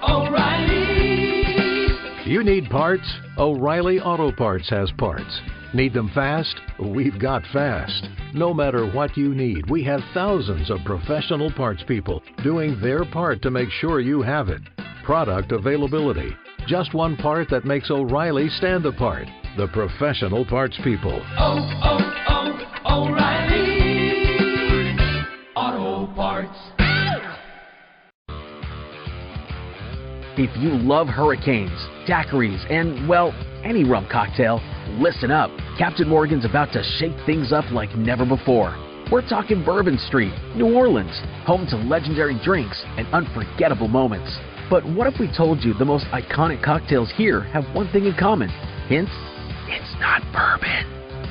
O'Reilly. You need parts? O'Reilly Auto Parts has parts. Need them fast? We've got fast. No matter what you need, we have thousands of professional parts people doing their part to make sure you have it. Product availability. Just one part that makes O'Reilly stand apart. The professional parts people. O'Reilly Auto Parts. If you love hurricanes, daiquiris, and, well, any rum cocktail, listen up. Captain Morgan's about to shake things up like never before. We're talking Bourbon Street, New Orleans, home to legendary drinks and unforgettable moments. But what if we told you the most iconic cocktails here have one thing in common? Hint? It's not bourbon.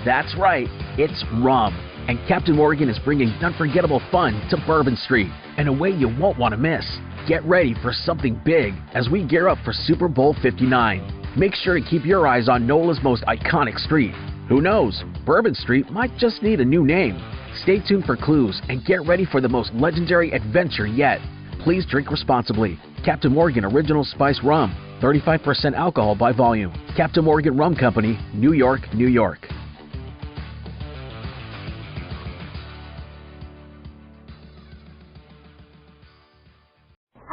That's right, it's rum. And Captain Morgan is bringing unforgettable fun to Bourbon Street in a way you won't want to miss. Get ready for something big as we gear up for Super Bowl 59. Make sure to keep your eyes on NOLA's most iconic street. Who knows, Bourbon Street might just need a new name. Stay tuned for clues and get ready for the most legendary adventure yet. Please drink responsibly. Captain Morgan Original Spice Rum, 35% alcohol by volume. Captain Morgan Rum Company, New York, New York.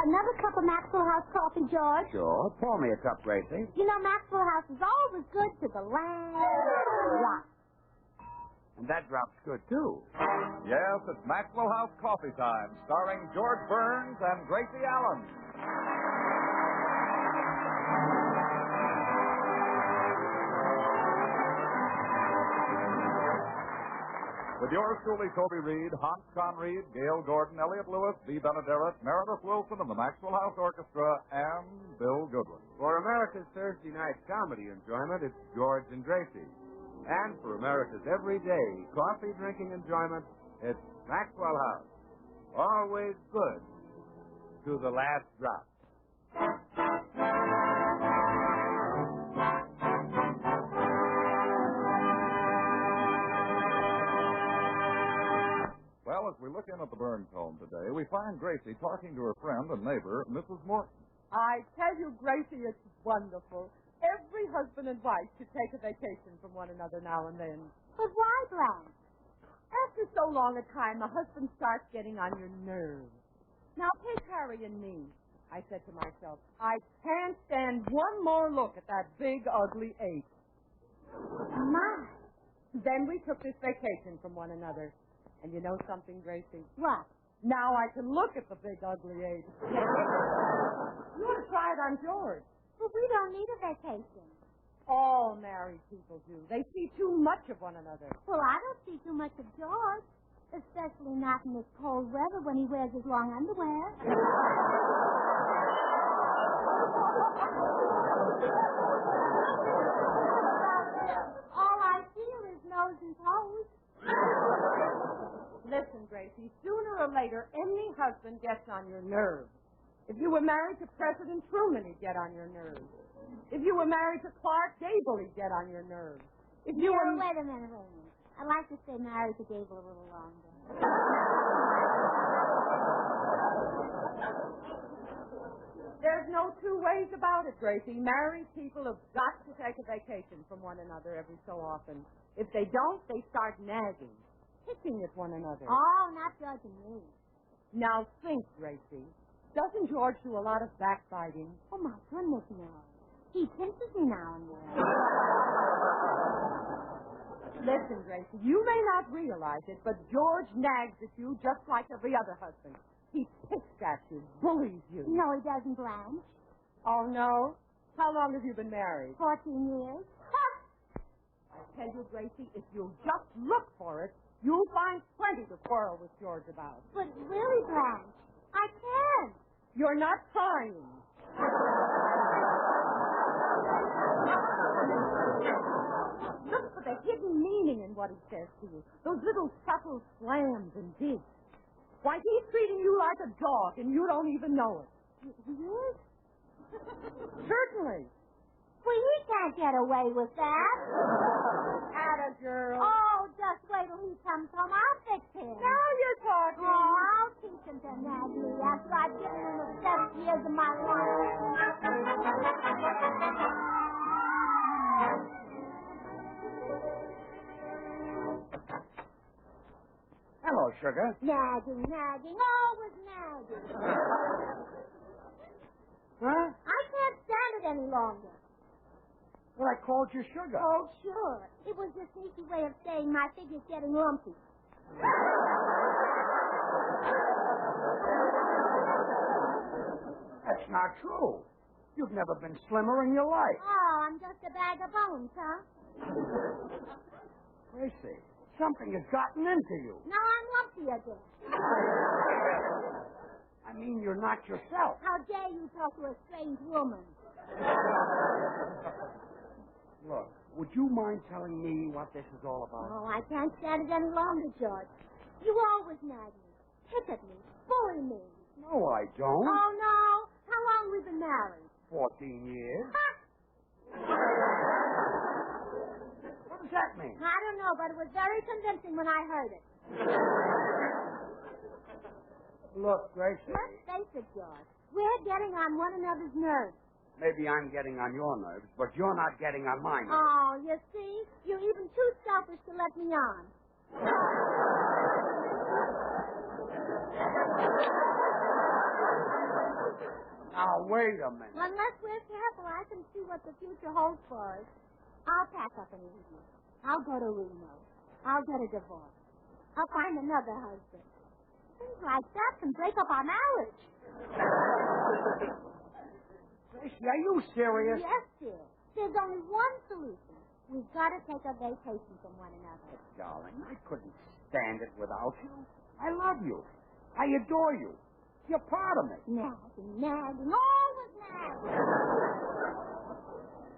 Another cup of Maxwell House coffee, George? Sure. Pour me a cup, Gracie. You know, Maxwell House is always good to the last drop. And that drop's good, too. Yes, it's Maxwell House Coffee Time, starring George Burns and Gracie Allen. With yours truly, Toby Reed, Hans Conried, Gail Gordon, Elliott Lewis, Bea Benaderet, Meredith Wilson, and the Maxwell House Orchestra, and Bill Goodwin. For America's Thursday night comedy enjoyment, it's George and Gracie. And for America's everyday coffee-drinking enjoyment, it's Maxwell House. Always good to the last drop. Well, as we look in at the Burns home today, we find Gracie talking to her friend and neighbor, Mrs. Morton. I tell you, Gracie, it's wonderful. Every husband and wife should take a vacation from one another now and then. But why, Blanche? After so long a time, the husband starts getting on your nerves. Now, take Harry and me. I said to myself, I can't stand one more look at that big, ugly ape. My. Then we took this vacation from one another. And you know something, Gracie? What? Now I can look at the big, ugly ape. You want to try it on George? But we don't need a vacation. All married people do. They see too much of one another. Well, I don't see too much of George. Especially not in this cold weather when he wears his long underwear. All I feel is nose and toes. Listen, Gracie, sooner or later, any husband gets on your nerves. If you were married to President Truman, he'd get on your nerves. If you were married to Clark Gable, he'd get on your nerves. If you were... Wait a minute. I'd like to stay married to Gable a little longer. There's no two ways about it, Gracie. Married people have got to take a vacation from one another every so often. If they don't, they start nagging, picking at one another. Oh, not judging me. Now think, Gracie. Doesn't George do a lot of backbiting? Oh, my goodness, no. He pinches me now and then. Listen, Gracie, you may not realize it, but George nags at you just like every other husband. He picks at you, bullies you. No, he doesn't, Blanche. Oh, no? How long have you been married? 14 years. I tell you, Gracie, if you'll just look for it, you'll find plenty to quarrel with George about. But really, Blanche, I can't. You're not trying. Look for the hidden meaning in what he says to you. Those little subtle slams and digs. Why, he's treating you like a dog, and you don't even know it. He is? Certainly. Well, he can't get away with that. Atta girl. Oh, just wait till he comes home. I'll fix him. Now you're talking. Oh, I'll teach him to nag me after I've given him a 7 years of my life. Hello, sugar. Nagging, always nagging. Huh? I can't stand it any longer. Well, I called you sugar. Oh, sure. It was a sneaky way of saying my figure's getting lumpy. That's not true. You've never been slimmer in your life. Oh, I'm just a bag of bones, huh? Gracie, something has gotten into you. Now I'm lumpy again. I mean, you're not yourself. How dare you talk to a strange woman? Look, would you mind telling me what this is all about? Oh, I can't stand it any longer, George. You always nag me, pick at me, bully me. No, I don't. Oh, no? How long we been married? 14 years. Ha! What does that mean? I don't know, but it was very convincing when I heard it. Look, Gracie. Let's face it, George. We're getting on one another's nerves. Maybe I'm getting on your nerves, but you're not getting on my nerves. Oh, you see? You're even too selfish to let me on. Now, wait a minute. Unless we're careful, I can see what the future holds for us. I'll pack up an evening. I'll go to Reno. I'll get a divorce. I'll find another husband. Things like that can break up our marriage. Gracie, are you serious? Yes, dear. There's only one solution. We've got to take a vacation from one another. Darling, I couldn't stand it without you. I love you. I adore you. You're part of me. Nagging, always nagging.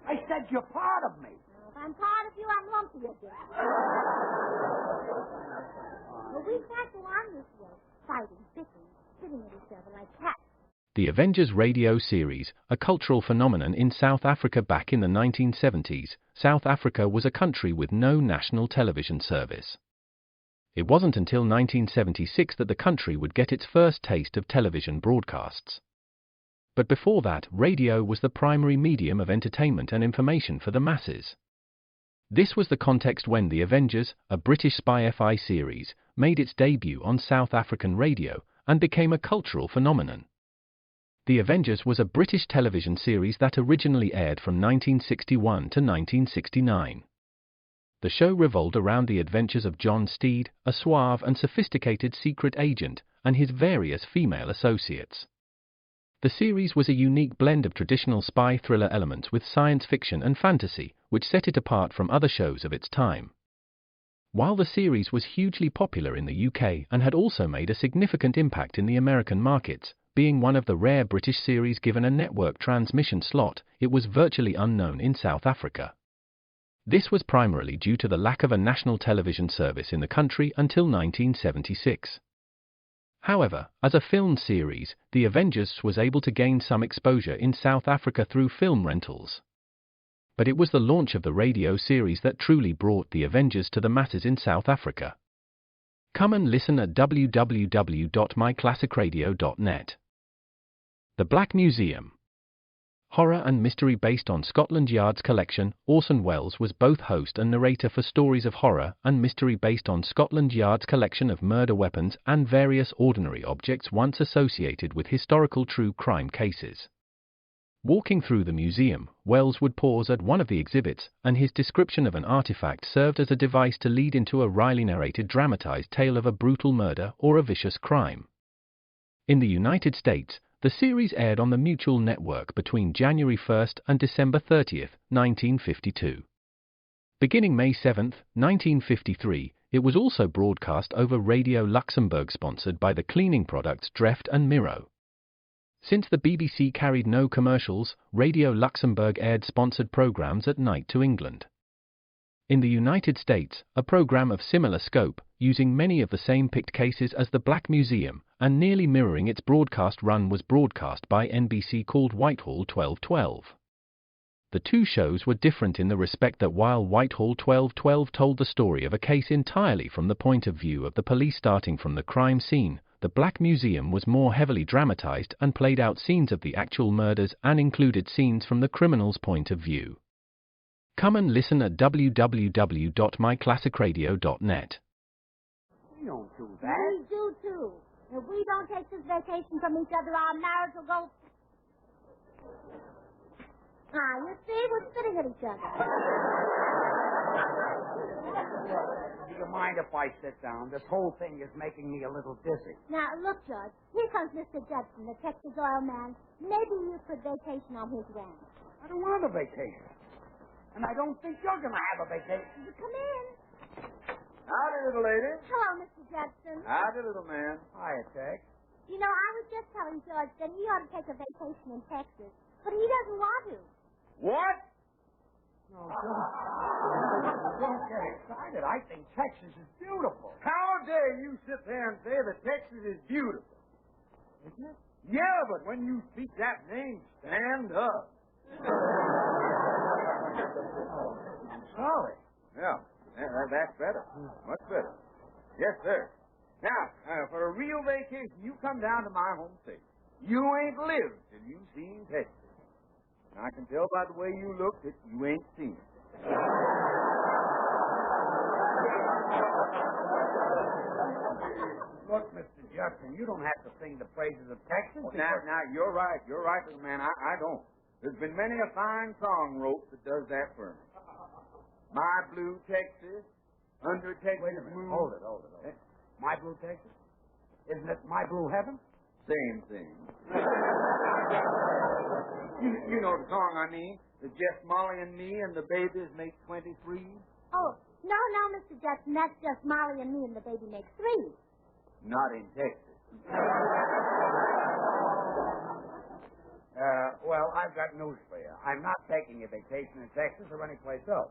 I said you're part of me. If I'm part of you, I'm lumpy again. But we can't go on this way, fighting, bickering, spitting at each other like cats. The Avengers radio series, a cultural phenomenon in South Africa back in the 1970s. South Africa was a country with no national television service. It wasn't until 1976 that the country would get its first taste of television broadcasts. But before that, radio was the primary medium of entertainment and information for the masses. This was the context when The Avengers, a British spy-fi series, made its debut on South African radio and became a cultural phenomenon. The Avengers was a British television series that originally aired from 1961 to 1969. The show revolved around the adventures of John Steed, a suave and sophisticated secret agent, and his various female associates. The series was a unique blend of traditional spy thriller elements with science fiction and fantasy, which set it apart from other shows of its time. While the series was hugely popular in the UK and had also made a significant impact in the American markets, being one of the rare British series given a network transmission slot, it was virtually unknown in South Africa. This was primarily due to the lack of a national television service in the country until 1976. However, as a film series, The Avengers was able to gain some exposure in South Africa through film rentals. But it was the launch of the radio series that truly brought The Avengers to the masses in South Africa. Come and listen at www.myclassicradio.net. The Black Museum. Horror and mystery based on Scotland Yard's collection, Orson Welles was both host and narrator for stories of horror and mystery based on Scotland Yard's collection of murder weapons and various ordinary objects once associated with historical true crime cases. Walking through the museum, Welles would pause at one of the exhibits, and his description of an artifact served as a device to lead into a wryly narrated dramatized tale of a brutal murder or a vicious crime. In the United States, the series aired on the Mutual Network between January 1st and December 30th, 1952. Beginning May 7th, 1953, it was also broadcast over Radio Luxembourg sponsored by the cleaning products Dreft and Miro. Since the BBC carried no commercials, Radio Luxembourg aired sponsored programs at night to England. In the United States, a program of similar scope, using many of the same picked cases as the Black Museum, and nearly mirroring its broadcast run, was broadcast by NBC called Whitehall 1212. The two shows were different in the respect that while Whitehall 1212 told the story of a case entirely from the point of view of the police starting from the crime scene, the Black Museum was more heavily dramatized and played out scenes of the actual murders and included scenes from the criminal's point of view. Come and listen at www.myclassicradio.net. We don't do that. We do, too. If we don't take this vacation from each other, our marriage will go... Ah, you see, we're spitting at each other. Do you mind if I sit down? This whole thing is making me a little dizzy. Now, look, George, here comes Mr. Judson, the Texas oil man. Maybe you could vacation on his ranch. I don't want a vacation. And I don't think you're going to have a vacation. You come in. Howdy, little lady. Hello, Mr. Judson. Howdy, little man. Hiya, Tex. You know, I was just telling George that he ought to take a vacation in Texas, but he doesn't want to. What? No, don't get excited. I think Texas is beautiful. How dare you sit there and say that Texas is beautiful? Isn't it? Yeah, but when you speak that name, stand up. I'm sorry. Yeah, that's better. Much better. Yes, sir. Now, for a real vacation, you come down to my home state. You ain't lived till you've seen Texas. And I can tell by the way you look that you ain't seen it. Look, Mr. Judson, you don't have to sing the praises of Texas. Now, you're right. You're right, little man. I don't. There's been many a fine song wrote that does that for me. My Blue Texas, Under Texas Wait a minute. Moon. Hold it. My Blue Texas? Isn't it My Blue Heaven? Same thing. you know the song I mean. It's just Molly and me and the babies make 23. Oh, no, Mr. Judson, that's just Molly and me and the baby makes 3. Not in Texas. Well, I've got news for you. I'm not taking a vacation in Texas or anyplace else.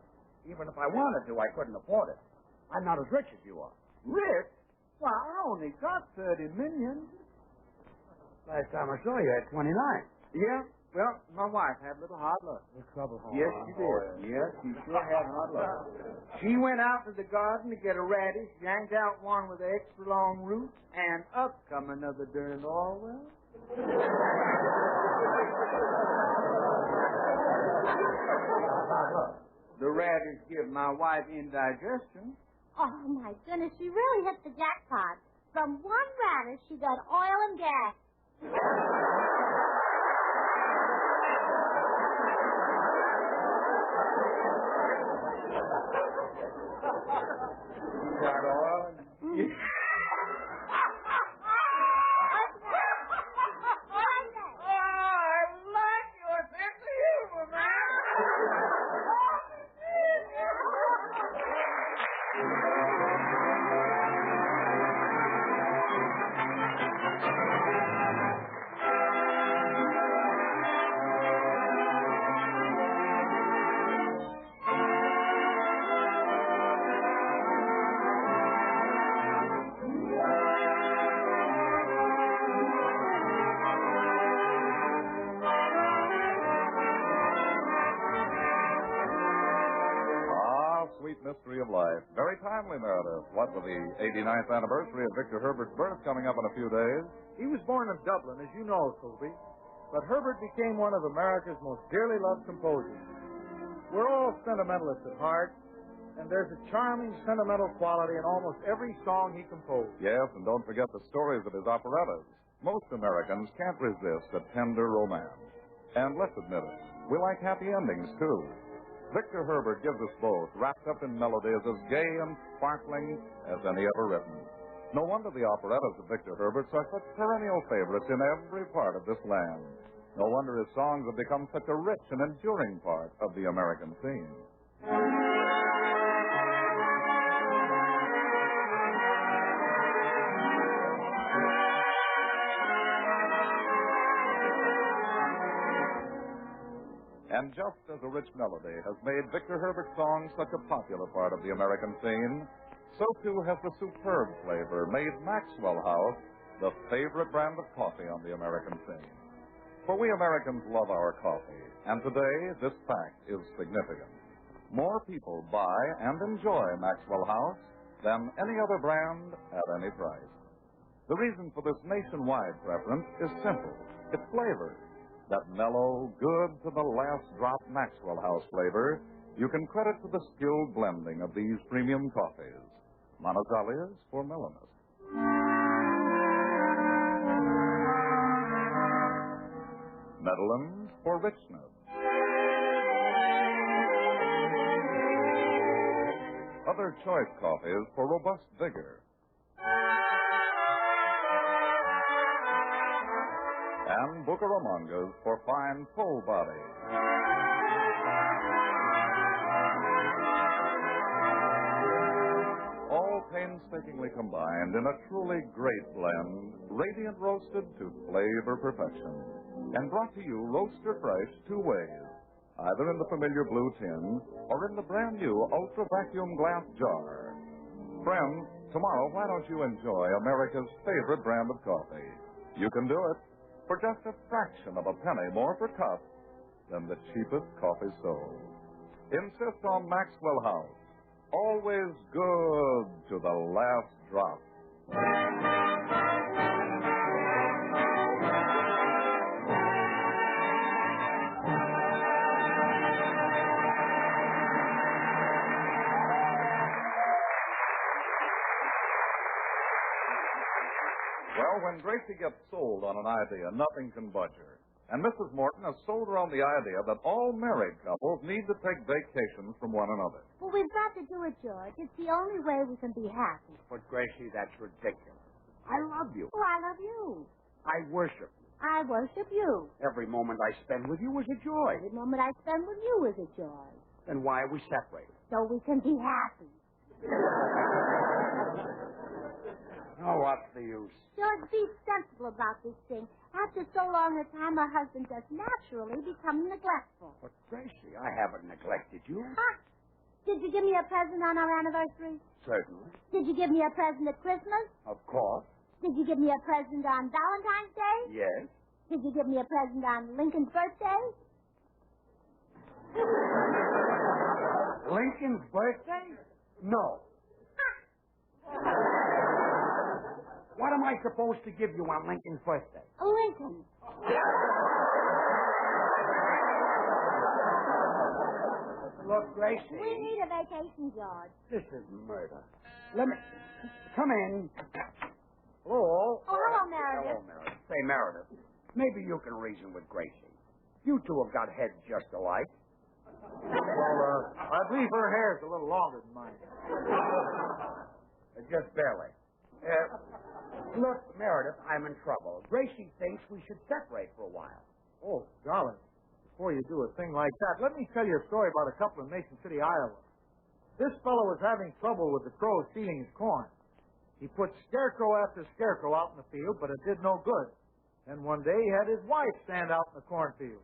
Even if I wanted to, I couldn't afford it. I'm not as rich as you are. Rich? Well, I only got 30 million. Last time I saw you, I had 29. Yeah? Well, my wife had a little hard luck. The trouble. Yes, she did. Yes, she sure had hard luck. She went out to the garden to get a radish, yanked out one with extra long roots, and up come another darn Orwell. The radish give my wife indigestion. Oh, my goodness, she really hit the jackpot. From one radish, she got oil and gas. Got oil and... Mystery of Life. Very timely, Meredith. What with the 89th anniversary of Victor Herbert's birth coming up in a few days? He was born in Dublin, as you know, Sylvie. But Herbert became one of America's most dearly loved composers. We're all sentimentalists at heart, and there's a charming sentimental quality in almost every song he composed. Yes, and don't forget the stories of his operettas. Most Americans can't resist a tender romance. And let's admit it, we like happy endings, too. Victor Herbert gives us both, wrapped up in melodies as gay and sparkling as any ever written. No wonder the operettas of Victor Herbert are such perennial favorites in every part of this land. No wonder his songs have become such a rich and enduring part of the American scene. And just as a rich melody has made Victor Herbert's songs such a popular part of the American scene, so too has the superb flavor made Maxwell House the favorite brand of coffee on the American scene. For we Americans love our coffee, and today this fact is significant. More people buy and enjoy Maxwell House than any other brand at any price. The reason for this nationwide preference is simple. It's flavor. That mellow, good-to-the-last-drop Maxwell House flavor you can credit to the skilled blending of these premium coffees. Manizales for mellowness. Medellin for richness. Other choice coffees for robust vigor. And Bucaramangas for fine, full body. All painstakingly combined in a truly great blend, radiant roasted to flavor perfection. And brought to you roaster fresh 2 ways, either in the familiar blue tin or in the brand new ultra vacuum glass jar. Friends, tomorrow, why don't you enjoy America's favorite brand of coffee? You can do it for just a fraction of a penny more per cup than the cheapest coffee sold. Insist on Maxwell House. Always good to the last drop. Well, when Gracie gets sold on an idea, nothing can budge her. And Mrs. Morton has sold her on the idea that all married couples need to take vacations from one another. Well, we've got to do it, George. It's the only way we can be happy. But, Gracie, that's ridiculous. I love you. Oh, I love you. I worship you. I worship you. Every moment I spend with you is a joy. Every moment I spend with you is a joy. Then why are we separated? So we can be happy. Oh, what's the use? George, be sensible about this thing. After so long a time, a husband does naturally become neglectful. But, Gracie, I haven't neglected you. Huh? Did you give me a present on our anniversary? Certainly. Did you give me a present at Christmas? Of course. Did you give me a present on Valentine's Day? Yes. Did you give me a present on Lincoln's birthday? Lincoln's birthday? No. What am I supposed to give you on Lincoln's birthday? A Lincoln. Look, Gracie. We need a vacation, George. This is murder. Let me... Come in. Hello. Oh, hello, Meredith. Hello, Meredith. Say, Meredith, maybe you can reason with Gracie. You two have got heads just alike. Well, I believe her hair's a little longer than mine. Just barely. Look, Meredith, I'm in trouble. Gracie thinks we should separate for a while. Oh, darling, before you do a thing like that, let me tell you a story about a couple in Mason City, Iowa. This fellow was having trouble with the crows stealing his corn. He put scarecrow after scarecrow out in the field, but it did no good. And one day he had his wife stand out in the cornfield.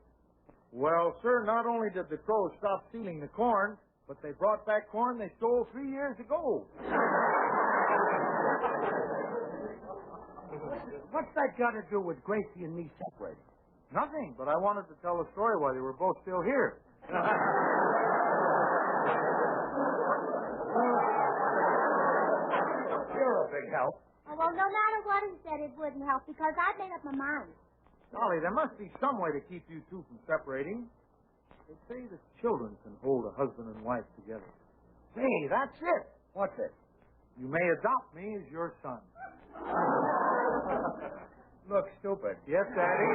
Well, sir, not only did the crows stop stealing the corn, but they brought back corn they stole 3 years ago. What's that got to do with Gracie and me separating? Nothing, but I wanted to tell the story while they were both still here. You're a big help. Oh, well, no matter what he said, it wouldn't help because I've made up my mind. Dolly, there must be some way to keep you two from separating. They say that children can hold a husband and wife together. Hey, that's it. What's it? You may adopt me as your son. Look stupid. Yes, Daddy?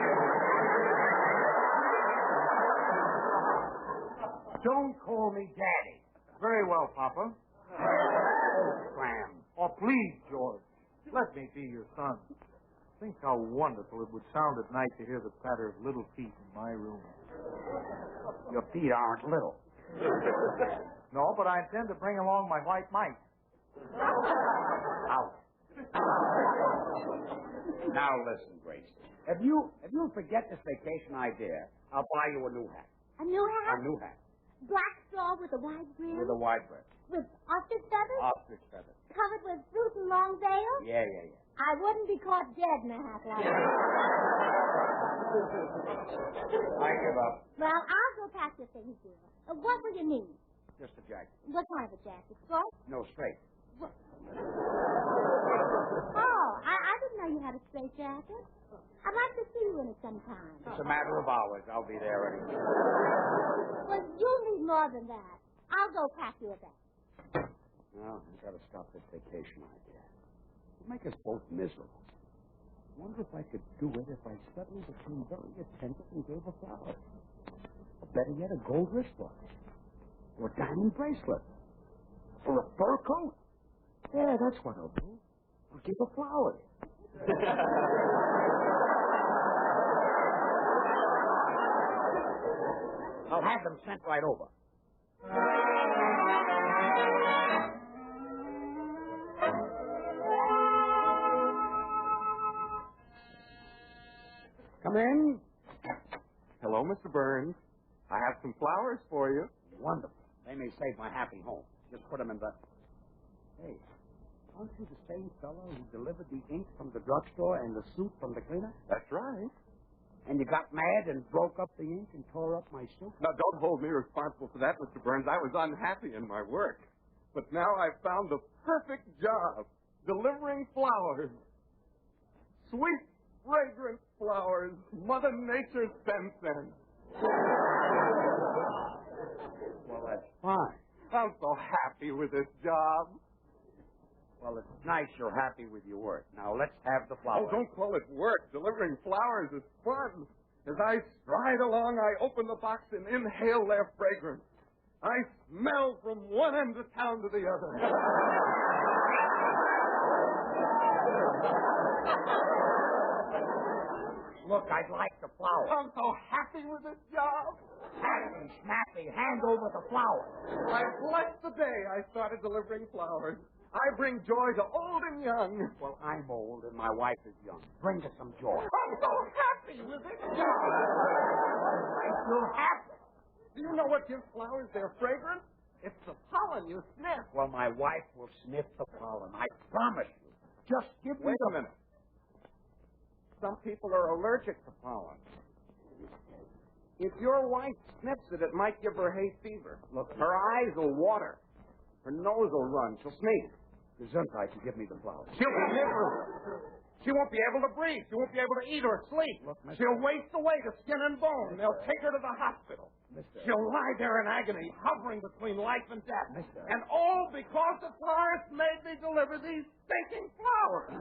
Don't call me Daddy. Very well, Papa. Cram. Oh, please, George. Let me be your son. Think how wonderful it would sound at night to hear the patter of little feet in my room. Your feet aren't little. No, but I intend to bring along my white mice. Out. Now listen, Gracie. If you forget this vacation idea, I'll buy you a new hat. A new hat? A new hat. Black straw with a wide brim? With a wide brim. With ostrich feathers? Ostrich feathers. Covered with fruit and long veil? Yeah. I wouldn't be caught dead in a hat like that. I give up. Well, I'll go pack your things, dear. What will you need? Just a jacket. What kind of a jacket? Sport? No, straight. Oh, I didn't know you had a straight jacket. I'd like to see you in it sometime. It's a matter of hours. I'll be there anyway. Well, you'll need more than that. I'll go pack you a bag. No, I've got to stop this vacation idea. It'll make us both miserable. I wonder if I could do it if I suddenly became very attentive and gave her flowers. Or better yet, a gold wristwatch. Or a diamond bracelet. Or a fur coat. Yeah, that's what I'll do. I'll give her flowers. I'll have them sent right over. Come in. Hello, Mr. Burns. I have some flowers for you. Wonderful. They may save my happy home. Just put them in the... Hey, aren't you the same fellow who delivered the ink from the drugstore and the suit from the cleaner? That's right. And you got mad and broke up the ink and tore up my suit? Now, don't hold me responsible for that, Mr. Burns. I was unhappy in my work. But now I've found the perfect job, delivering flowers. Sweet, fragrant flowers Mother Nature sends them. Well, that's fine. I'm so happy with this job. Well, it's nice you're happy with your work. Now, let's have the flowers. Oh, don't call it work. Delivering flowers is fun. As I stride along, I open the box and inhale their fragrance. I smell from one end of town to the other. Look, I'd like the flowers. I'm so happy with this job. Happy, snappy, hand over the flowers. I bless the day I started delivering flowers. I bring joy to old and young. Well, I'm old and my wife is young. Bring us some joy. I'm so happy with this job. You're happy. Do you know what gives flowers their fragrance? It's the pollen you sniff. Well, my wife will sniff the pollen. I promise you. Just give me Wait a minute. Some people are allergic to pollen. If your wife sniffs it, it might give her hay fever. Look, her eyes will water. Her nose will run. She'll sneeze. Gesundheit, you give me the flowers. She'll be miserable. She won't be able to breathe. She won't be able to eat or sleep. Look, Mr. She'll waste away to skin and bone. They'll take her to the hospital. Mister. She'll lie there in agony, hovering between life and death. Mister. And all because the florist made me deliver these stinking flowers.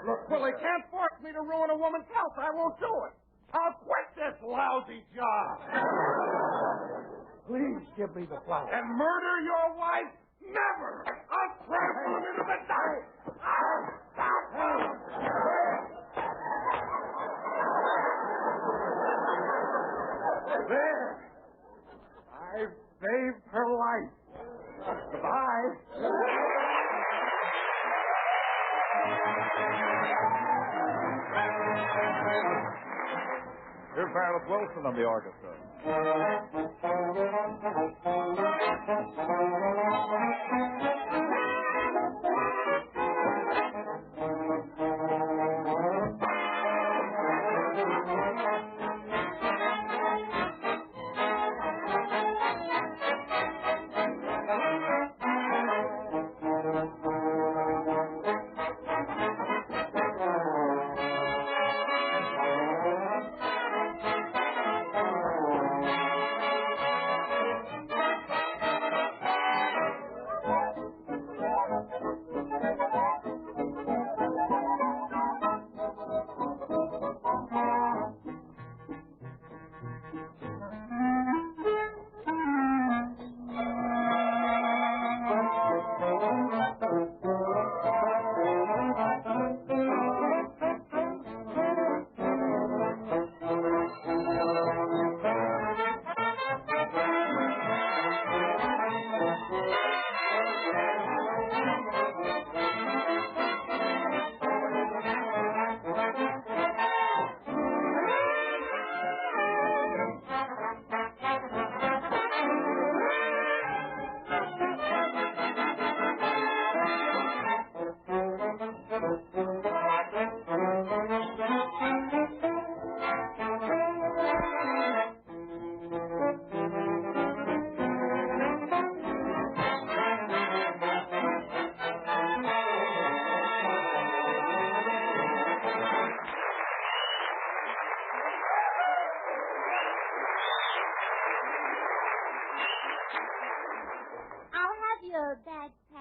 Look, well, they can't force me to ruin a woman's health. I won't do it. I'll quit this lousy job. Please give me the flowers. And murder your wife? Never! I'll trample him into the dirt! I'll stop him! There! I've saved her life. Goodbye. Here's Violet Wilson on the orchestra.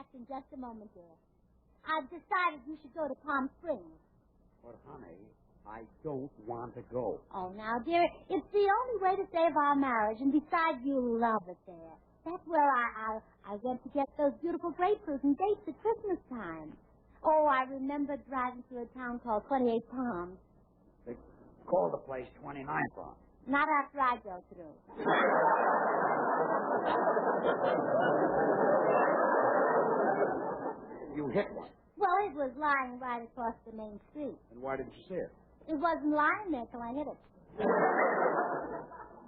packed in just a moment, dear. I've decided you should go to Palm Springs. But, honey, I don't want to go. Oh, now, dear, it's the only way to save our marriage, and besides, you'll love it there. That's where I went to get those beautiful grapefruit and dates at Christmas time. Oh, I remember driving through a town called 28 Palms. They call the place 29 Palms. Not after I go through. You hit one. Well, it was lying right across the main street. And why didn't you see it? It wasn't lying there till I hit it.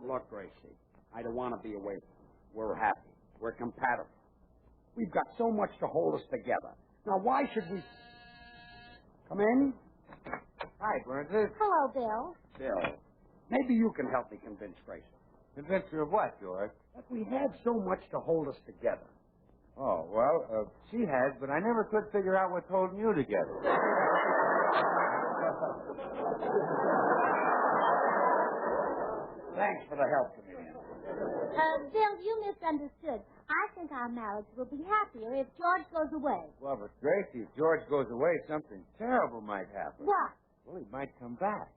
Look, Gracie, I don't want to be away from you. We're happy. We're compatible. We've got so much to hold us together. Now, why should we... Come in? Hi, Burns. Hello, Bill. Bill, maybe you can help me convince Gracie. Convince you of what, George? That we had so much to hold us together. Oh, well, she has, but I never could figure out what's holding you together. Thanks for the help, comedian. Bill, you misunderstood. I think our marriage will be happier if George goes away. Well, but Gracie, if George goes away, something terrible might happen. What? Well, he might come back.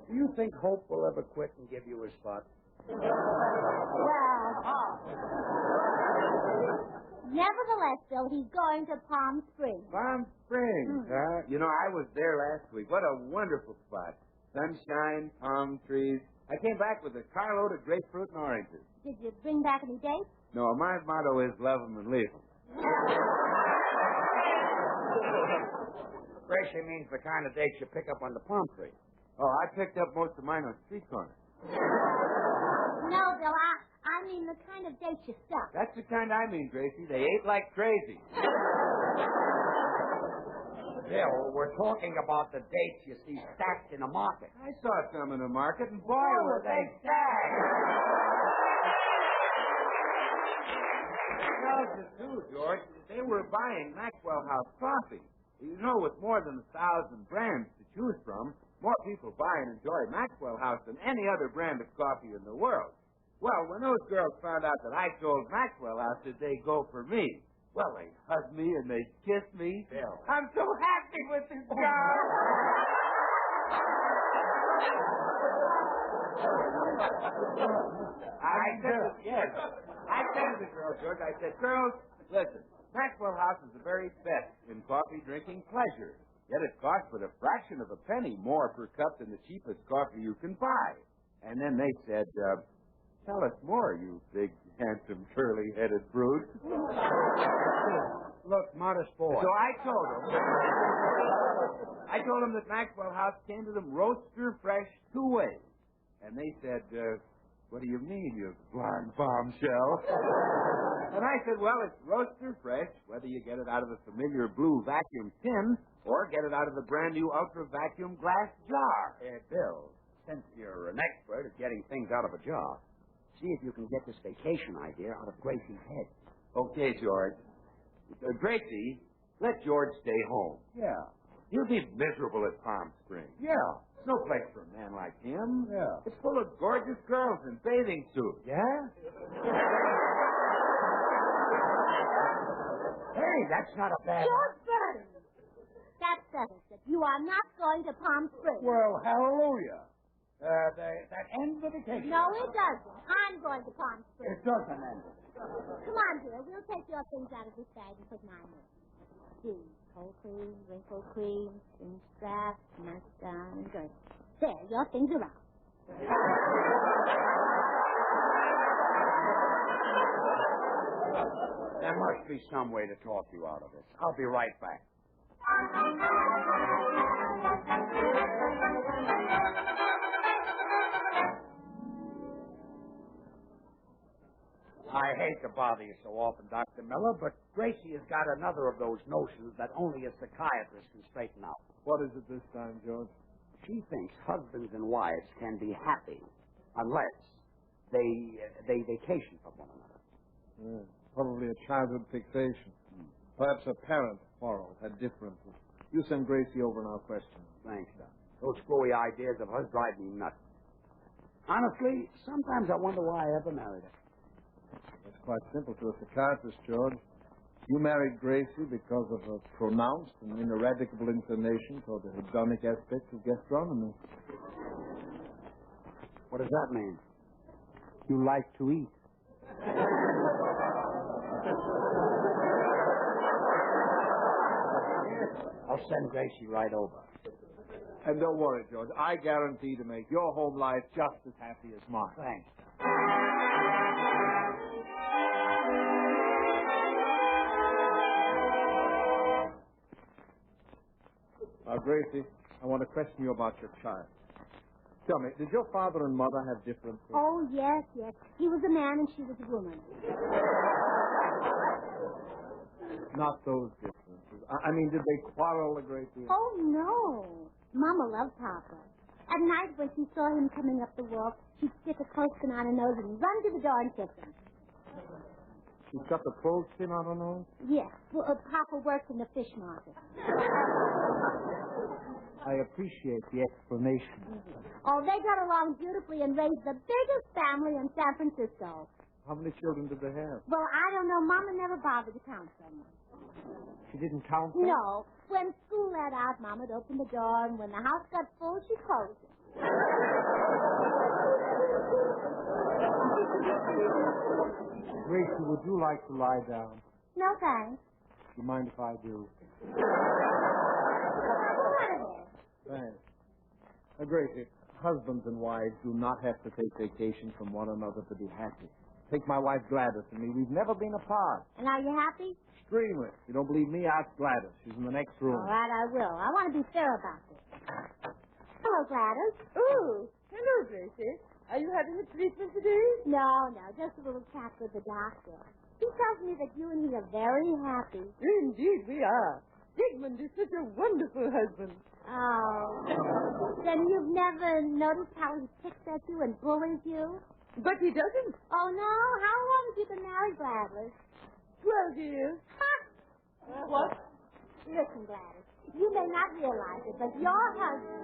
Do you think Hope will ever quit and give you his spot? Well, nevertheless, Bill, he's going to Palm Springs. Palm Springs, huh? You know, I was there last week. What a wonderful spot. Sunshine, palm trees. I came back with a carload of grapefruit and oranges. Did you bring back any dates? No, my motto is love 'em and leave 'em. Gracie means the kind of dates you pick up on the palm tree. Oh, I picked up most of mine on street corners. No, Bill, I mean the kind of dates you stuck. That's the kind I mean, Gracie. They ate like crazy. Bill, we're talking about the dates you see stacked in the market. I saw some in the market, and boy, were they stacked. Tells you, too, George. They were buying Maxwell House coffee. You know, with more than 1,000 brands to choose from, more people buy and enjoy Maxwell House than any other brand of coffee in the world. Well, when those girls found out that I sold Maxwell House, did they go for me? Well, they hugged me and they kissed me. Bill. I'm so happy with this girl. I said to the girls, George, I said, girls, listen, Maxwell House is the very best in coffee drinking pleasure. Yet it costs but a fraction of a penny more per cup than the cheapest coffee you can buy. And then they said, tell us more, you big, handsome, curly-headed brute. Look, modest boy. So I told them that Maxwell House came to them roaster fresh 2 ways. And they said, what do you mean, you blonde bombshell? And I said, well, it's roaster fresh, whether you get it out of the familiar blue vacuum tin or get it out of the brand new ultra vacuum glass jar. Bill, since you're an expert at getting things out of a jar, see if you can get this vacation idea out of Gracie's head. Okay, George. Gracie, let George stay home. Yeah. He'll be miserable at Palm Springs. Yeah. It's no place for a man like him. Yeah. It's full of gorgeous girls in bathing suits. Yeah? Hey, that's not a bad... George Burns! That settles it. You are not going to Palm Springs. Well, hallelujah. That ends the vacation. No, it doesn't. I'm going to Palm Springs. It doesn't end it. Come on, dear. We'll take your things out of this bag and put mine in. See, cold cream, wrinkle cream, thin strap, nightgown, and girdle. There, your things are out. There must be some way to talk you out of this. I'll be right back. I hate to bother you so often, Dr. Miller, but Gracie has got another of those notions that only a psychiatrist can straighten out. What is it this time, George? She thinks husbands and wives can be happy unless they vacation from one another. Probably a childhood fixation. Perhaps a parent quarrel, had differences. You send Gracie over and I'll question her. Thanks, Doc. Those screwy ideas of hers drive me nuts. Honestly, sometimes I wonder why I ever married her. It's quite simple to a psychiatrist, George. You married Gracie because of a pronounced and ineradicable inclination toward the hedonic aspects of gastronomy. What does that mean? You like to eat. I'll send Gracie right over. And don't worry, George. I guarantee to make your home life just as happy as mine. Thanks. Now, Gracie, I want to question you about your child. Tell me, did your father and mother have differences? Oh, yes, yes. He was a man and she was a woman. Not those differences. I mean, did they quarrel a great deal? Oh, no. Mama loved Papa. At night when she saw him coming up the walk, she'd stick a clothespin on her nose and run to the door and kiss him. She stuck a clothespin on her nose? Yes. Well, Papa worked in the fish market. I appreciate the explanation. Oh, they got along beautifully and raised the biggest family in San Francisco. How many children did they have? Well, I don't know. Mama never bothered to count them. She didn't count them? No. When school let out, Mama'd open the door, and when the house got full, she closed it. Gracie, would you like to lie down? No, thanks. Do you mind if I do? Thanks. Now, Gracie, husbands and wives do not have to take vacation from one another to be happy. Take my wife Gladys and me. We've never been apart. And are you happy? Extremely. If you don't believe me, ask Gladys. She's in the next room. All right, I will. I want to be fair about this. Hello, Gladys. Oh, hello, Gracie. Are you having a treatment today? No, just a little chat with the doctor. He tells me that you and he are very happy. Indeed, we are. Digmund is such a wonderful husband. Oh. Then you've never noticed how he picks at you and bullies you? But he doesn't. Oh, no? How long have you been married, Gladys? 12 years. What? Listen, Gladys, you may not realize it, but your husband...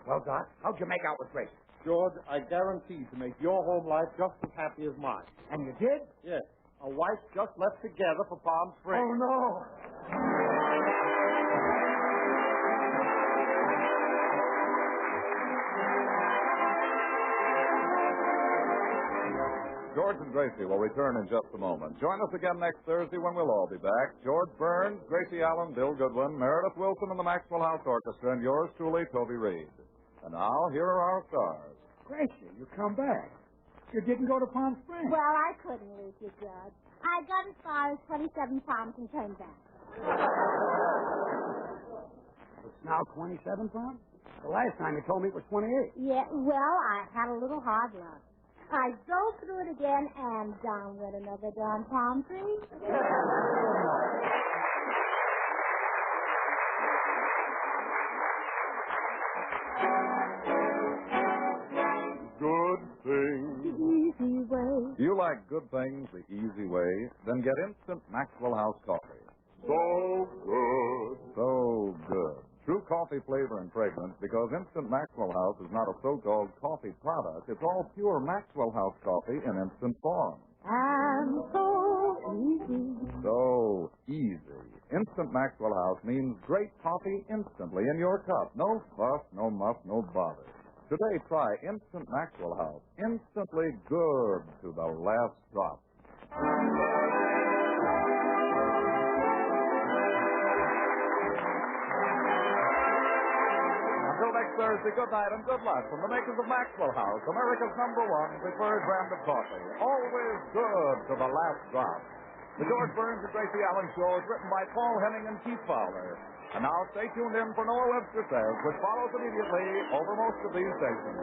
Well, Doc, how'd you make out with Gracie? George, I guarantee to make your home life just as happy as mine. And you did? Yes. Our wives just left together for Palm Springs. Oh, no. George and Gracie will return in just a moment. Join us again next Thursday when we'll all be back. George Burns, Gracie Allen, Bill Goodwin, Meredith Wilson, and the Maxwell House Orchestra, and yours truly, Toby Reed. And now, here are our stars. Gracie, you come back. You didn't go to Palm Springs. Well, I couldn't leave you, Judge. I got as far as 27 pounds and turned back. It's now 27 pounds? The last time you told me it was 28. Yeah, well, I had a little hard luck. I drove through it again, and down went another darn palm tree. Good things. The easy way. You like good things the easy way? Then get instant Maxwell House coffee. So good. So good. True coffee flavor and fragrance, because Instant Maxwell House is not a so-called coffee product. It's all pure Maxwell House coffee in instant form. And so easy. So easy. Instant Maxwell House means great coffee instantly in your cup. No fuss, no muff, no bother. Today, try Instant Maxwell House. Instantly good to the last drop. Until next Thursday, good night and good luck from the makers of Maxwell House, America's #1 preferred brand of coffee. Always good to the last drop. The George Burns and Gracie Allen Show is written by Paul Henning and Keith Fowler. And now stay tuned in for Noah Webster Says, which follows immediately over most of these stations.